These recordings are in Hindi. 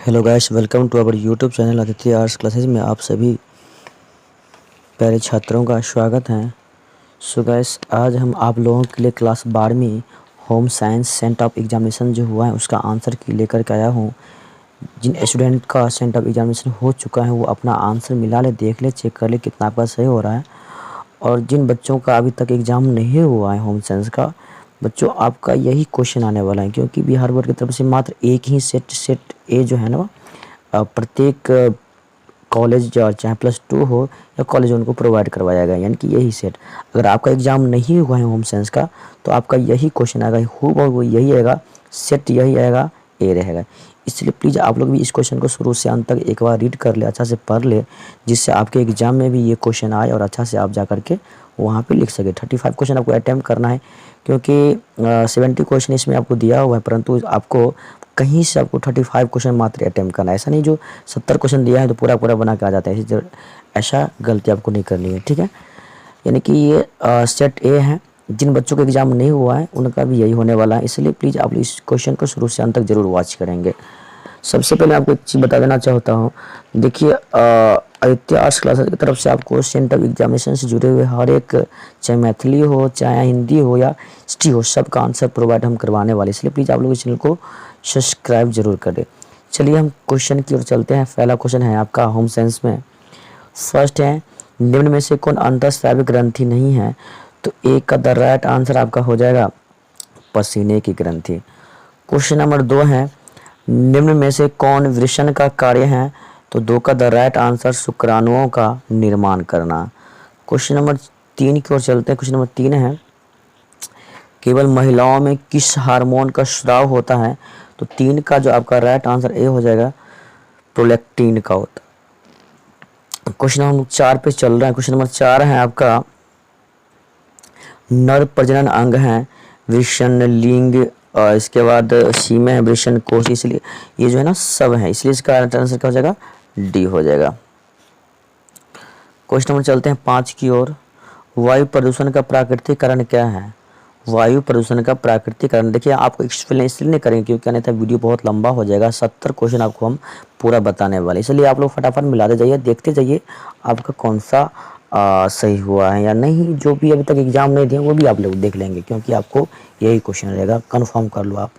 Hello guys, welcome to our YouTube channel Aditya arts classes में आप सभी प्यारे छात्रों का स्वागत है। सो गाइस, आज हम आप लोगों के लिए क्लास 12वीं home science sent off examination जो हुआ है उसका आंसर की लेकर के आया हूँ। जिन स्टूडेंट का सेंट ऑफ एग्जामिनेशन हो चुका है वो अपना आंसर मिला ले, देख ले, चेक कर ले कितना आपका सही हो रहा है। और जिन बच्चों का अभी तक एग्ज़ाम नहीं हुआ है होम साइंस का, बच्चों आपका यही क्वेश्चन आने वाला है, क्योंकि बिहार बोर्ड की तरफ से मात्र एक ही सेट ए जो है ना प्रत्येक कॉलेज और चाहे +2 हो या कॉलेज उनको प्रोवाइड करवाया गया, यानी कि यही सेट। अगर आपका एग्ज़ाम नहीं हुआ है होम साइंस का तो आपका यही क्वेश्चन आएगा, वो यही आएगा, सेट यही आएगा, ए रहेगा। इसलिए प्लीज़ आप लोग भी इस क्वेश्चन को शुरू से अंत तक एक बार रीड कर ले, अच्छा से पढ़ ले, जिससे आपके एग्ज़ाम में भी ये क्वेश्चन आए और अच्छा से आप जा करके वहाँ पे लिख सके। 35 क्वेश्चन आपको अटैम्प्ट करना है, क्योंकि 70 क्वेश्चन इसमें आपको दिया हुआ है, परंतु आपको कहीं से आपको 35 क्वेश्चन मात्र अटैम्प्ट करना है। ऐसा नहीं जो 70 क्वेश्चन दिया है तो पूरा पूरा बना के आ जाता है, ऐसा गलती आपको नहीं करनी है, ठीक है। यानी कि ये सेट ए है। जिन बच्चों का एग्ज़ाम नहीं हुआ है उनका भी यही होने वाला है, इसलिए प्लीज़ आप इस क्वेश्चन को शुरू से अंत तक जरूर वॉच करेंगे। सबसे पहले आपको एक चीज़ बता देना चाहता हूँ, देखिए आदित्य आर्ट्स क्लासेस की तरफ से आपको सेंटर एग्जामिनेशन से जुड़े हुए हर एक, चाहे मैथिली हो, चाहे हिंदी हो या हिस्ट्री हो, सबका आंसर प्रोवाइड हम करवाने वाले, इसलिए प्लीज़ आप लोग इस चैनल को सब्सक्राइब जरूर करें। चलिए हम क्वेश्चन की ओर चलते हैं। पहला क्वेश्चन है आपका होम साइंस में, फर्स्ट है, निम्न में से कौन अंतःस्रावी ग्रंथि नहीं है? तो एक का द राइट आंसर आपका हो जाएगा पसीने की ग्रंथि। क्वेश्चन नंबर 2 है, निम्न में से कौन वृषण का कार्य है? तो 2 का द राइट आंसर शुक्राणुओं का निर्माण करना। क्वेश्चन नंबर 3 की ओर चलते हैं। क्वेश्चन नंबर 3 है, केवल महिलाओं में किस हार्मोन का स्राव होता है? तो 3 का जो आपका राइट आंसर ए हो जाएगा, प्रोलैक्टिन का होता है। क्वेश्चन नंबर 4 पे चल रहा है। क्वेश्चन नंबर 4 है आपका, नर प्रजनन अंग है वृषण लिंग, और इसके बाद सी में है वृषण कोश, इसलिए ये जो है ना सब है, इसलिए इसका आंसर क्या हो जाएगा, डी हो जाएगा। क्वेश्चन नंबर चलते हैं 5 की ओर, वायु प्रदूषण का प्राकृतिक कारण क्या है? वायु प्रदूषण का प्राकृतिक कारण, देखिए आपको एक्सप्लेन इसलिए नहीं करेंगे क्योंकि अन्यथा वीडियो बहुत लंबा हो जाएगा। 70 क्वेश्चन आपको हम पूरा बताने वाले, इसलिए आप लोग फटाफट मिलाते जाइए, देखते जाइए आपका कौन सा सही हुआ है या नहीं। जो भी अभी तक एग्जाम नहीं दिए वो भी आप लोग देख लेंगे, क्योंकि आपको यही क्वेश्चन रहेगा, कन्फर्म कर लो आप।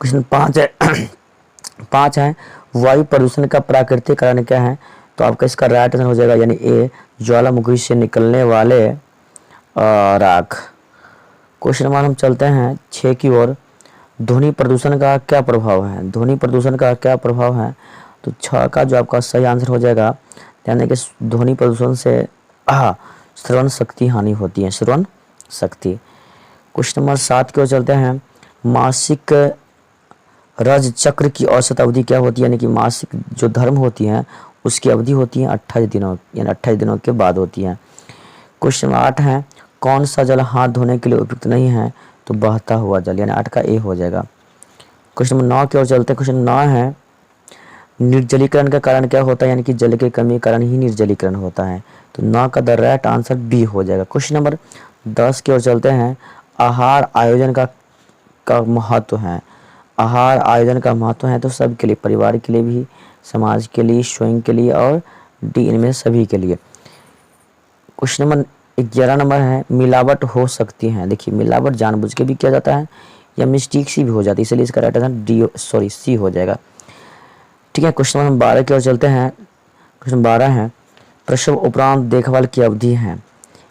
क्वेश्चन 5 है 5 है, वायु प्रदूषण का प्राकृतिक कारण क्या है? तो आपका इसका राइट आंसर हो जाएगा, यानी ए, ज्वालामुखी से निकलने वाले राख। क्वेश्चन नंबर हम चलते हैं 6 की ओर, ध्वनि प्रदूषण का क्या प्रभाव है? ध्वनि प्रदूषण का क्या प्रभाव है? तो 6 का जो आपका सही आंसर हो जाएगा, यानी कि ध्वनि प्रदूषण से श्रवण शक्ति हानि होती है, श्रवण शक्ति। क्वेश्चन नंबर 7 की ओर चलते हैं, मासिक रज चक्र की औसत अवधि क्या होती है? यानी कि मासिक जो धर्म होती है उसकी अवधि होती है 28 दिनों, यानी 28 दिनों के बाद होती है। क्वेश्चन नंबर 8 है, कौन सा जल हाथ धोने के लिए उपयुक्त नहीं है? तो बहता हुआ जल, यानी 8 का ए हो जाएगा। क्वेश्चन नंबर 9 की ओर चलते हैं। क्वेश्चन 9 है, निर्जलीकरण का कारण क्या होता है? यानी कि जल के कमी के कारण ही निर्जलीकरण होता है, तो 9 का द राइट आंसर बी हो जाएगा। क्वेश्चन नंबर 10 की ओर चलते हैं, आहार आयोजन का महत्व है। आहार आयोजन का महत्व है तो सबके लिए, परिवार के लिए भी, समाज के लिए, स्वयं के लिए और डी इनमें सभी के लिए। क्वेश्चन नंबर 11 नंबर है, मिलावट हो सकती है। देखिए मिलावट जानबूझ के भी किया जाता है या मिस्टेक सी भी हो जाती है, इसलिए इसका राइट आंसर सी हो जाएगा, ठीक है। क्वेश्चन नंबर 12 की ओर चलते हैं। क्वेश्चन 12 है, प्रसव उपरांत देखभाल की अवधि है,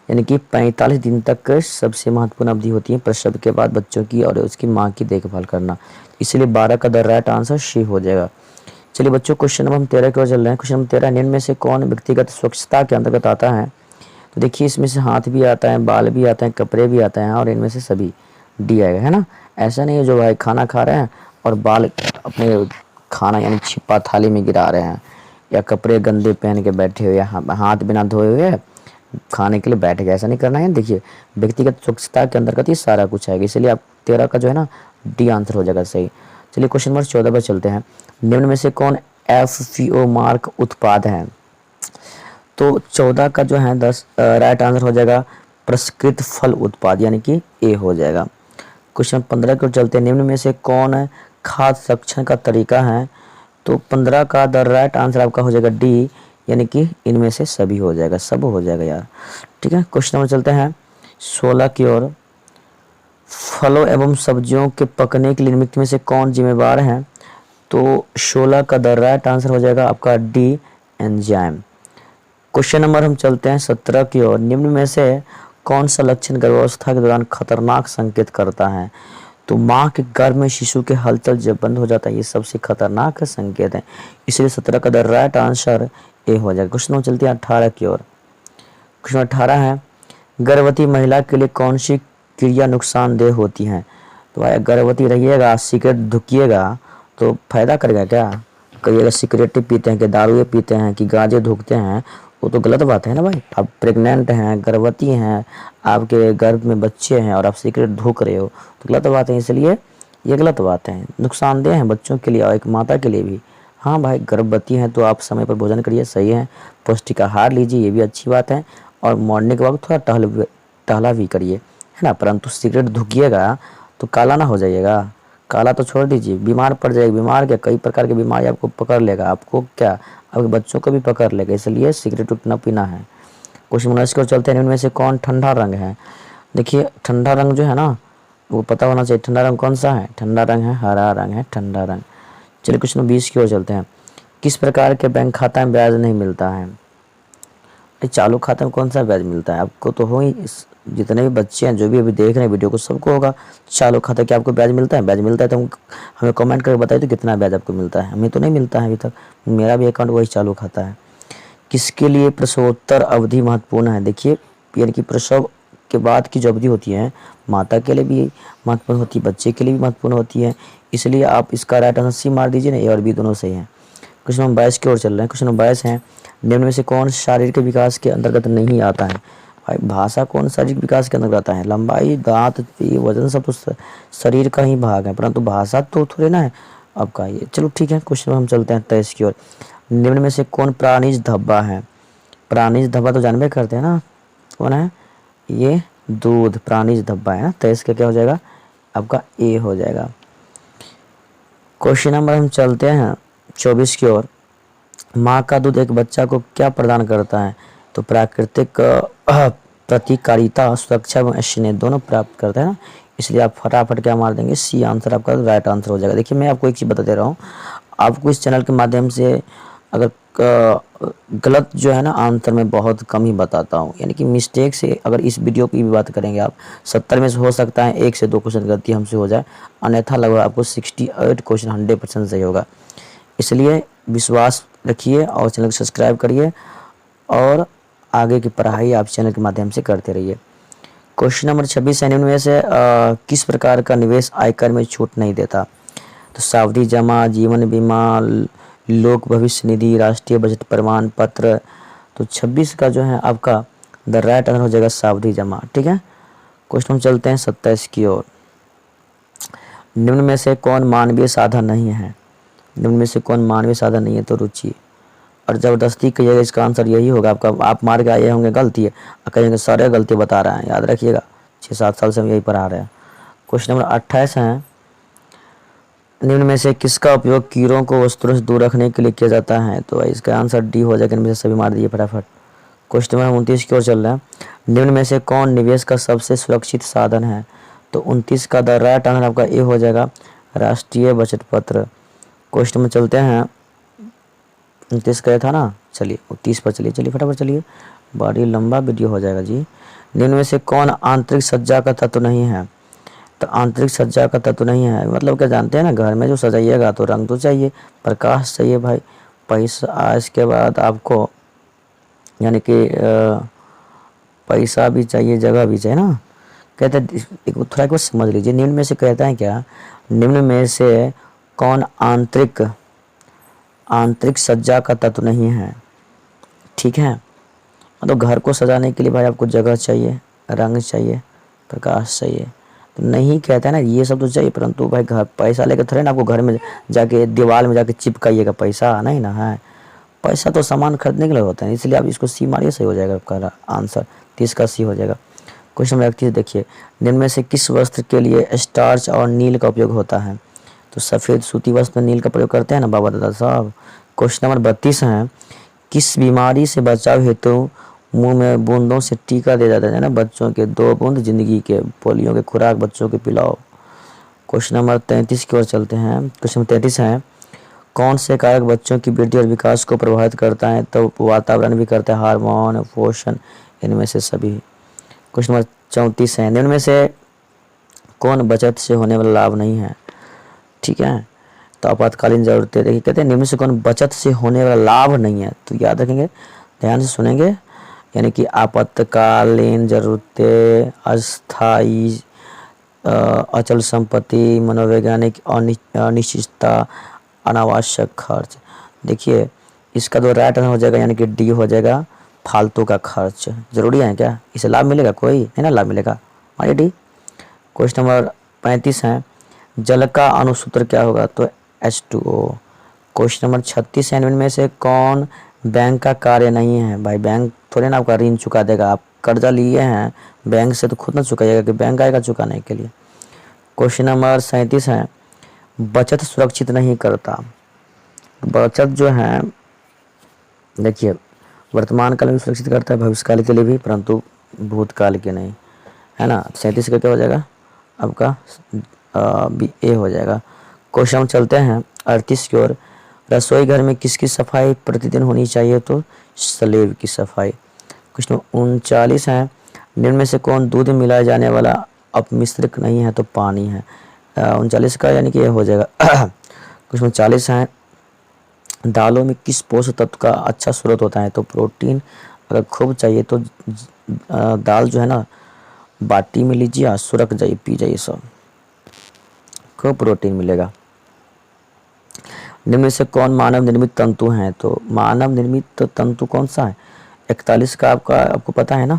यानी कि 45 दिन तक सबसे महत्वपूर्ण अवधि होती है प्रसव के बाद बच्चों की और उसकी माँ की देखभाल करना, इसलिए 12 का द राइट आंसर सी हो जाएगा। चलिए बच्चों, क्वेश्चन नंबर हम 13 की ओर चल रहे हैं। क्वेश्चन नंबर 13, निम्न में से कौन व्यक्तिगत स्वच्छता के अंतर्गत आता है? तो देखिए इसमें से हाथ भी आता है, बाल भी आता है, कपड़े भी आते हैं, और इनमें से सभी डी आएगा, है ना। ऐसा नहीं है जो भाई खाना खा रहे हैं और बाल अपने खाना यानी छिपा थाली में गिरा रहे हैं, या कपड़े गंदे पहन के बैठे हुए, या हाथ बिना धोए हुए खाने के लिए बैठ गए, ऐसा नहीं करना है। देखिए व्यक्तिगत स्वच्छता के अंतर्गत ही सारा कुछ आएगा, इसलिए आप 13 का जो है ना डी आंसर हो जाएगा सही। चलिए क्वेश्चन नंबर 14 पर चलते हैं, निम्न में से कौन FPO मार्क उत्पाद है? तो 14 का जो है 10 राइट आंसर हो जाएगा प्रसंस्कृत फल उत्पाद, यानी कि ए हो जाएगा। क्वेश्चन 15 को चलते हैं, निम्न में से कौन खाद्य संरक्षण का तरीका है? तो 15 का द राइट आंसर आपका हो जाएगा डी, यानी कि इनमें से सभी हो जाएगा, सब हो जाएगा यार। ठीक है, क्वेश्चन नंबर चलते हैं 16 की ओर। फलों एवं सब्जियों के पकने के लिए निम्नलिखित में से कौन जिम्मेवार है? तो 16 का द राइट आंसर हो जाएगा आपका डी, एंजाइम। क्वेश्चन नंबर हम चलते हैं 17 की ओर। निम्न में से कौन सा लक्षण गर्भावस्था के दौरान खतरनाक संकेत करता है? तो माँ के गर्भ में शिशु के हलचल जब बंद हो जाता है, ये सबसे खतरनाक संकेत है, इसलिए 17 का द राइट आंसर ए हो जाएगा। क्वेश्चन नंबर चलते हैं 18 की ओर। क्वेश्चन 18 है, गर्भवती महिला के लिए कौन सी क्रिया नुकसानदेह होती है? तो भाई गर्भवती रहिएगा, सिगरेट धुकिएगा तो फायदा करेगा क्या? कहिएगा सिगरेट पीते हैं कि दारू पीते हैं कि गांजे धुकते हैं, वो तो गलत बात है ना भाई। आप प्रेग्नेंट हैं, गर्भवती हैं, आपके गर्भ में बच्चे हैं और आप सिगरेट धुक रहे हो तो गलत बात है, इसलिए ये गलत बात है, नुकसानदेह है बच्चों के लिए और एक माता के लिए भी। हाँ भाई, गर्भवती हैं तो आप समय पर भोजन करिए, सही है, पौष्टिक आहार लीजिए, ये भी अच्छी बात है, और मॉर्निंग के वक्त थोड़ा टहला भी करिए, है ना। परंतु सिगरेट धुकिएगा तो काला ना हो जाइएगा, काला तो छोड़ दीजिए, बीमार पड़ जाएगा। बीमार क्या, कई प्रकार की बीमारी आपको पकड़ लेगा, आपको क्या, आपके बच्चों को भी पकड़ लेगा, इसलिए सिगरेट उतना पीना है। क्वेश्चन 19 को चलते हैं, इनमें से कौन ठंडा रंग है? देखिए ठंडा रंग जो है ना, वो पता होना चाहिए, ठंडा रंग कौन सा है? ठंडा रंग है हरा रंग है, ठंडा रंग। चलिए क्वेश्चन 20 की ओर चलते हैं। किस प्रकार के बैंक खाता में ब्याज नहीं मिलता है? चालू खाते में कौन सा ब्याज मिलता है? आपको तो हो ही, जितने भी बच्चे हैं जो भी अभी देख रहे हैं वीडियो को, सबको होगा चालू खाता। क्या आपको ब्याज मिलता है? ब्याज मिलता है तो हमें कमेंट करके बताइए तो कितना ब्याज आपको मिलता है। हमें तो नहीं मिलता है अभी तक, मेरा भी अकाउंट वही चालू खाता है। किसके लिए प्रसवोत्तर अवधि महत्वपूर्ण है? देखिए, यानी कि प्रसव के बाद की जो अवधि होती है, माता के लिए भी महत्वपूर्ण होती है, बच्चे के लिए भी महत्वपूर्ण होती है, इसलिए आप इसका राइट आंसर सी मार दीजिए ना, ए और बी दोनों सही है। क्वेश्चन नंबर 22 की ओर चल रहे हैं। क्वेश्चन नंबर 22 है, निम्न में से कौन शारीरिक के विकास के अंतर्गत नहीं आता है? भाई भाषा कौन शारीरिक विकास के अंतर्गत आता है? लंबाई, दांत, वजन सब तो शरीर का ही भाग है, परंतु भाषा तो थोड़े ना है आपका ये। चलो ठीक है, क्वेश्चन हम चलते हैं 23 की ओर। निम्न में से कौन प्राणिज धब्बा है? प्राणिज धब्बा तो जानबे करते हैं ना, कौन है ये? दूध प्राणिज धब्बा है ना। 23 का क्या हो जाएगा आपका? ए हो जाएगा। क्वेश्चन नंबर हम चलते हैं 24 की ओर। माँ का दूध एक बच्चा को क्या प्रदान करता है? तो प्राकृतिक प्रतिकारिता, सुरक्षा एवं स्नेह दोनों प्राप्त करता है ना, इसलिए आप फटाफट क्या मार देंगे? सी आंसर आपका राइट आंसर हो जाएगा। देखिए मैं आपको एक चीज़ बता दे रहा हूँ, आपको इस चैनल के माध्यम से अगर गलत जो है ना आंसर मैं बहुत कम ही बताता हूँ, यानी कि मिस्टेक से अगर इस वीडियो की भी बात करेंगे आप 70 में से हो सकता है 1 से 2 क्वेश्चन गलती हमसे हो जाए, अन्यथा लगभग आपको 68 क्वेश्चन 100% सही होगा। इसलिए विश्वास रखिए और चैनल को सब्सक्राइब करिए और आगे की पढ़ाई आप चैनल के माध्यम से करते रहिए। क्वेश्चन नंबर 26 है, निम्न में से किस प्रकार का निवेश आयकर में छूट नहीं देता? तो सावधि जमा, जीवन बीमा, लोक भविष्य निधि, राष्ट्रीय बचत प्रमाण पत्र। तो 26 का जो है आपका द राइट आंसर हो जाएगा सावधि जमा। ठीक है, क्वेश्चन हम चलते हैं 27 की ओर। निम्न में से कौन मानवीय साधन नहीं है? निम्न में से कौन मानवीय साधन नहीं है? तो रुचि और ज़बरदस्ती कहिएगा, इसका आंसर यही होगा आपका। आप मार के आए होंगे गलती है और कहेंगे सारे गलती बता रहे हैं, याद रखिएगा 6-7 साल से हम यही पढ़ा रहे हैं। क्वेश्चन नंबर 28 है, निम्न में से किसका उपयोग कीड़ों को वस्तुओं से दूर रखने के लिए किया जाता है? तो इसका आंसर डी हो जाएगा, इनमें से सभी मार दिए फटाफट। क्वेश्चन नंबर 29 की ओर चल रहा है। निम्न में से कौन निवेश का सबसे सुरक्षित साधन है? तो 29 का द राइट आंसर आपका ए हो जाएगा राष्ट्रीय बचत पत्र। क्वेश्चन में चलते हैं 29 का था ना, चलिए 30 पर चलिए फटाफट चलिए, बड़ी लंबा वीडियो हो जाएगा जी। निम्न में से कौन आंतरिक सज्जा का तत्व नहीं है? तो आंतरिक सज्जा का तत्व नहीं है मतलब क्या जानते हैं ना, घर में जो सजाइएगा तो रंग तो चाहिए, प्रकाश चाहिए भाई, पैसा, इसके बाद आपको यानी कि पैसा भी चाहिए, जगह भी चाहिए ना। कहते हैं थोड़ा एक बार समझ लीजिए, निम्न में से कहता है क्या, निम्न में से कौन आंतरिक सज्जा का तत्व नहीं है? ठीक है, मतलब घर को सजाने के लिए भाई आपको जगह चाहिए, रंग चाहिए, प्रकाश चाहिए, तो नहीं कहता है ना ये सब तो चाहिए, परंतु भाई घर पैसा लेकर थोड़े ना आपको घर में जाके दीवार में जाके चिपकाइएगा, पैसा नहीं ना है, पैसा तो सामान खरीदने के लिए होता है, इसलिए आप इसको सी मारिए, सही हो जाएगा आपका आंसर, 30 का सी हो जाएगा। क्वेश्चन नंबर 31 देखिए, निम्न में से किस वस्त्र के लिए स्टार्च और नील का उपयोग होता है? तो सफ़ेद सूती वस्त्र में नील का प्रयोग करते हैं ना बाबा दादा साहब। क्वेश्चन नंबर 32 है, किस बीमारी से बचाव हेतु मुंह में बूंदों से टीका दिया जाता है ना बच्चों के 2 बूंद जिंदगी के, पोलियो के खुराक बच्चों के पिलाओ। क्वेश्चन नंबर 33 की ओर चलते हैं। क्वेश्चन नंबर 33 है, कौन से कारक बच्चों की वृद्धि और विकास को प्रभावित करता है? तो वातावरण भी करता है, हार्मोन, पोषण, इनमें से सभी। क्वेश्चन नंबर 34 है, निम्न में से कौन बचत से होने वाला लाभ नहीं है? ठीक है, तो आपातकालीन जरूरतें देखिए, कहते हैं निम्न से कौन बचत से होने वाला लाभ नहीं है, तो याद रखेंगे, ध्यान से सुनेंगे। यानी कि आपातकालीन जरूरतें, अस्थायी अचल संपत्ति, मनोवैज्ञानिक अनिश्चितता, अनावश्यक खर्च। देखिए इसका तो राइट आंसर हो जाएगा, यानी कि डी हो जाएगा, फालतू का खर्च। जरूरी है क्या? इसे लाभ मिलेगा? कोई है ना लाभ मिलेगा, मानिए डी। क्वेश्चन नंबर 35 है, जल का अनुसूत्र क्या होगा? तो H2O। क्वेश्चन नंबर 36 है, इनमें से कौन बैंक का कार्य नहीं है? भाई बैंक थोड़े ना आपका ऋण चुका देगा, आप कर्जा लिए हैं बैंक से तो खुद ना चुकाइएगा कि बैंक आएगा चुकाने के लिए। क्वेश्चन नंबर 37 है, बचत सुरक्षित नहीं करता। बचत जो है देखिए वर्तमान काल में सुरक्षित करता है, भविष्यकाल के लिए भी, परंतु भूतकाल के नहीं, है ना। 37 का क्या हो जाएगा आपका? बी ए हो जाएगा। क्वेश्चन चलते हैं 38 की ओर, रसोई घर में किसकी सफाई प्रतिदिन होनी चाहिए? तो स्लेव की सफाई। क्वेश्चन 39 है, निम्न में से कौन दूध में मिलाया जाने वाला अपमिश्रक नहीं है? तो पानी है। 39 का यानी कि ये हो जाएगा। क्वेश्चन 40 है, दालों में किस पोषक तत्व का अच्छा स्रोत होता है? तो प्रोटीन अगर खूब चाहिए तो दाल जो है ना बाटी में लीजिए, सुरख जाइए, पी जाइए, सब खूब प्रोटीन मिलेगा। निम्न में से कौन मानव निर्मित तंतु हैं? तो मानव निर्मित तंतु कौन सा है? 41 का आपको पता है ना,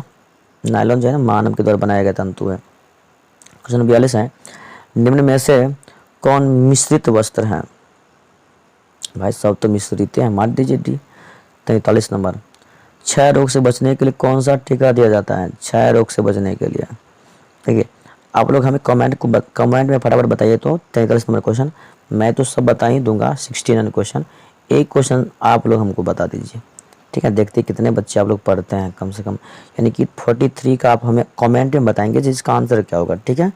नायलॉन जो है ना मानव के द्वारा बनाया गया तंतु है। क्वेश्चन 42 है, निम्न में से कौन मिश्रित वस्त्र है? भाई सब तो मिश्रित हैं, मार दीजिए डी। 43 नंबर, क्षय रोग से बचने के लिए कौन सा टीका दिया जाता है? क्षय रोग से बचने के लिए देखिए आप लोग हमें कमेंट में फटाफट बताइए। तो 43 नंबर क्वेश्चन मैं तो सब बता ही दूंगा, 69 क्वेश्चन, एक क्वेश्चन आप लोग हमको बता दीजिए, ठीक है। देखते कितने बच्चे आप लोग पढ़ते हैं, कम से कम यानी कि 43 का आप हमें कमेंट में बताएंगे जिसका आंसर क्या होगा, ठीक है।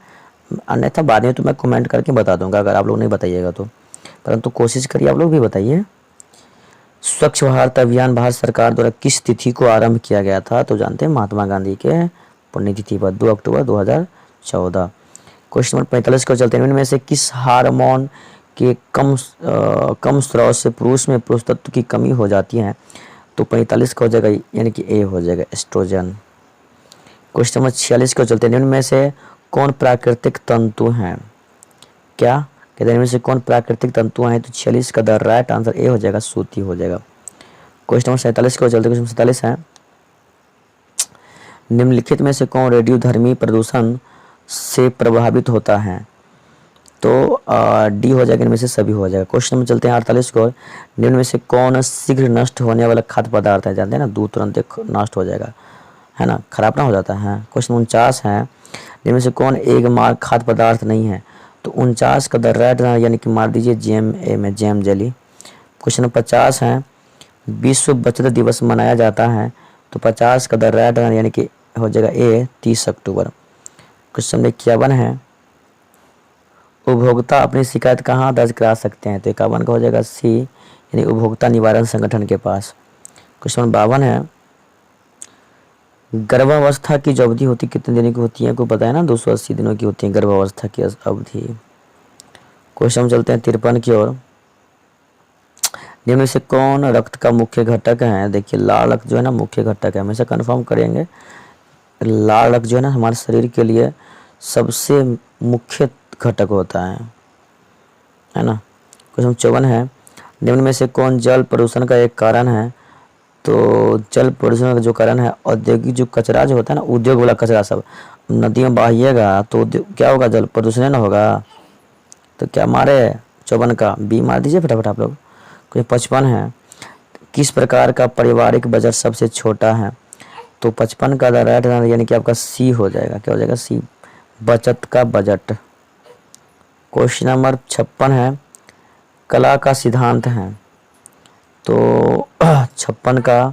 अन्यथा बाद में तो मैं कमेंट करके बता दूंगा अगर आप लोग नहीं बताइएगा तो, परंतु कोशिश करिए आप लोग भी बताइए। स्वच्छ भारत अभियान भारत सरकार द्वारा किस तिथि को आरंभ किया गया था? तो जानते हैं महात्मा गांधी के पुण्यतिथि पर 2 अक्टूबर 2014। क्वेश्चन नंबर 45 को चलते हैं, इनमें से किस हार्मोन के कम स्राव से पुरुष में पुरुष तत्व की कमी हो जाती है? तो 45 का हो जाएगा, यानी कि ए हो जाएगा, एस्ट्रोजन। क्वेश्चन नंबर 46 को चलते हैं, इनमें से कौन प्राकृतिक तंतु हैं? क्या कहते हैं इनमें से कौन प्राकृतिक तंतु हैं? तो 46 का द राइट आंसर ए हो जाएगा, सूती हो जाएगा। क्वेश्चन नंबर 47 को चलते, क्वेश्चन 47 है, निम्नलिखित में से कौन रेडियोधर्मी प्रदूषण से प्रभावित होता है? तो डी हो जाएगा, इनमें से सभी हो जाएगा। क्वेश्चन में चलते हैं 48 को, निम्न में से कौन शीघ्र नष्ट होने वाला खाद्य पदार्थ है? जानते हैं ना दूध तुरंत नष्ट हो जाएगा, है ना, खराब ना हो जाता है। क्वेश्चन 49 है, निम्न में से कौन एक मार्ग खाद्य पदार्थ नहीं है? तो 49 का द राइट यानी कि मार दीजिए जेम ए में, जैम जेली। क्वेश्चन 50 है, विश्व बचत दिवस मनाया जाता है? तो 50 का द राइट यानी कि हो जाएगा ए, 30 अक्टूबर। क्वेश्चन नंबर 51 है, उपभोक्ता अपनी शिकायत कहाँ दर्ज करा सकते हैं? तो 51 का हो जाएगा सी, यानी उपभोक्ता निवारण संगठन के पास। क्वेश्चन नंबर 52 है, गर्भावस्था की जो अवधि होती कितने दिनों की होती है? आपको पता है ना 280 दिनों की होती है गर्भावस्था की अवधि। क्वेश्चन चलते हैं 53 की ओर, निम्न से कौन रक्त का मुख्य घटक है? देखिए लाल रक्त जो है ना मुख्य घटक है, हमेशा कंफर्म करेंगे। लाल रक्त जो है ना हमारे शरीर के लिए सबसे मुख्य घटक होता है ना। क्वेश्चन 54 है, निम्न में से कौन जल प्रदूषण का एक कारण है? तो जल प्रदूषण का जो कारण है औद्योगिक जो कचरा जो होता है ना, उद्योग वाला कचरा सब नदी में बहाइएगा तो क्या होगा? जल प्रदूषण ना होगा। तो क्या मारे 54 का बी मार दीजिए फटाफट आप लोग। कोई 55 है, किस प्रकार का पारिवारिक बजट सबसे छोटा है? तो 55 का राइट यानी कि आपका सी हो जाएगा, क्या हो जाएगा सी, बचत का बजट। क्वेश्चन नंबर 56 है, कला का सिद्धांत है। तो 56 का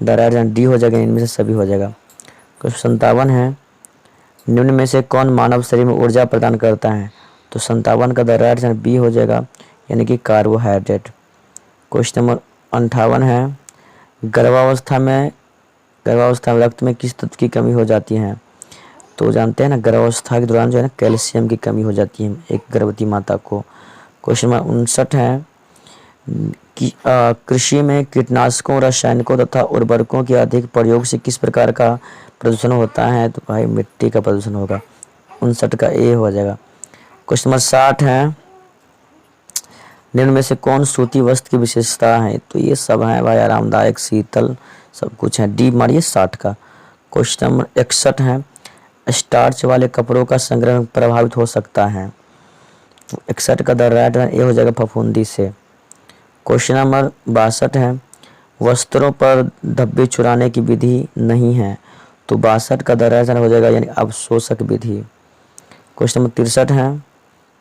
द राइट आंसर डी हो जाएगा, इनमें से सभी हो जाएगा। क्वेश्चन 57 है, निम्न में से कौन मानव शरीर में ऊर्जा प्रदान करता है। तो 57 का द राइट आंसर बी हो जाएगा, यानी कि कार्बोहाइड्रेट। क्वेश्चन नंबर 58 है, गर्भावस्था में रक्त में किस तत्व की कमी हो जाती है। तो जानते हैं ना, गर्भावस्था के दौरान जो है ना कैल्शियम की कमी हो जाती है एक गर्भवती माता को। क्वेश्चन नंबर 59 है कि कृषि में कीटनाशकों, रसायनिकों तथा उर्वरकों के अधिक प्रयोग से किस प्रकार का प्रदूषण होता है। तो भाई मिट्टी का प्रदूषण होगा। 59 का ए हो जाएगा। क्वेश्चन नंबर 60 है, निम्न में से कौन सूती वस्त्र की विशेषता है। तो ये सब है भाई, आरामदायक, शीतल, सब कुछ है। डी मारिए 60 का। क्वेश्चन नंबर 61 है, स्टार्च वाले कपड़ों का संग्रह प्रभावित हो सकता है। तो 61 का द राइट आंसर ए हो जाएगा, फफूंदी से। क्वेश्चन नंबर 62 है, वस्त्रों पर धब्बे चुराने की विधि नहीं है। तो 62 का द राइट आंसर हो जाएगा, यानी अवशोषक विधि। क्वेश्चन नंबर 63 है,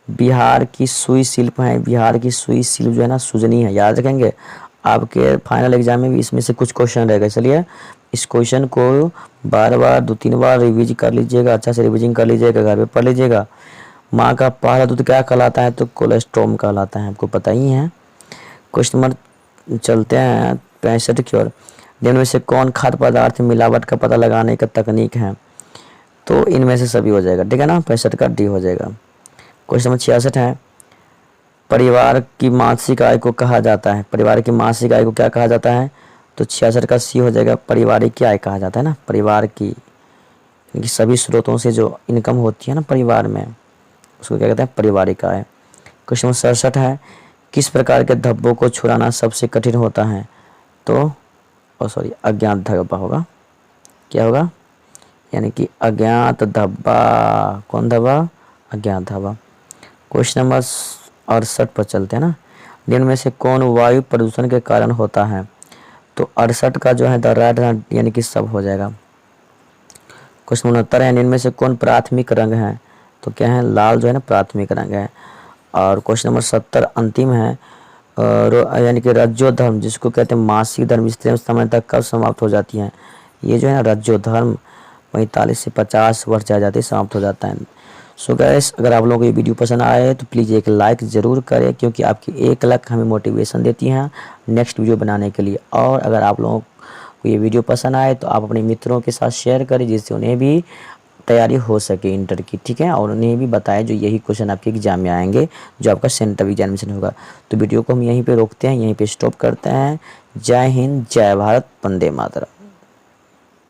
बिहार की सुई शिल्प है। बिहार की सुई शिल्प जो है ना सुजनी है, याद रखेंगे। आपके फाइनल एग्जाम में भी इसमें से कुछ क्वेश्चन रहेगा, चलिए इस क्वेश्चन को बार बार 2-3 बार रिवीज कर लीजिएगा, अच्छा से रिवीजन कर लीजिएगा, घर पे पढ़ लीजिएगा। माँ का पहला दूध क्या कहलाता है। तो कोलेस्ट्रॉम कहलाता है, आपको पता ही है। क्वेश्चन नंबर चलते हैं 65 की ओर, निम्न में से कौन खाद्य पदार्थ में मिलावट का पता लगाने का तकनीक है। तो इनमें से सभी हो जाएगा, ठीक है ना। 65 का डी हो जाएगा। क्वेश्चन नंबर 66 है, परिवार की मासिक आय को कहा जाता है। परिवार की मासिक आय को क्या कहा जाता है। तो 66 का सी हो जाएगा, पारिवारिक आय कहा जाता है ना। परिवार की यानी कि सभी स्रोतों से जो इनकम होती है ना परिवार में, उसको क्या कहते हैं, पारिवारिक आय। क्वेश्चन नंबर 67 है, किस प्रकार के धब्बों को छुड़ाना सबसे कठिन होता है। तो अज्ञात धब्बा होगा। क्या होगा, यानी कि अज्ञात धब्बा। कौन धब्बा, अज्ञात धब्बा। क्वेश्चन नंबर 68 पर चलते हैं ना, निम्न में से कौन वायु प्रदूषण के कारण होता है। तो 68 का जो है द राइट आंसर यानी कि सब हो जाएगा। क्वेश्चन 69 है, निम्न में से कौन प्राथमिक रंग है। तो क्या है, लाल जो है ना प्राथमिक रंग है। और क्वेश्चन नंबर 70 अंतिम है, यानी कि रज्जो धर्म जिसको कहते हैं मासिक धर्म स्त्री समय तक कब समाप्त हो जाती है। ये जो है ना रज्जो धर्म 45 से 50 वर्ष जा जाते समाप्त हो जाता है। सो गैस, अगर आप लोगों को ये वीडियो पसंद आए तो प्लीज़ एक लाइक ज़रूर करें, क्योंकि आपकी एक लाइक हमें मोटिवेशन देती है नेक्स्ट वीडियो बनाने के लिए। और अगर आप लोगों को ये वीडियो पसंद आए तो आप अपने मित्रों के साथ शेयर करें, जिससे उन्हें भी तैयारी हो सके इंटर की, ठीक है। और उन्हें भी बताएं जो यही क्वेश्चन आपके एग्जाम में आएंगे, जो आपका सेंटर एग्जामिनेशन होगा। तो वीडियो को हम यहीं पे रोकते हैं, यहीं पे स्टॉप करते हैं। जय हिंद, जय भारत, वंदे मातरम।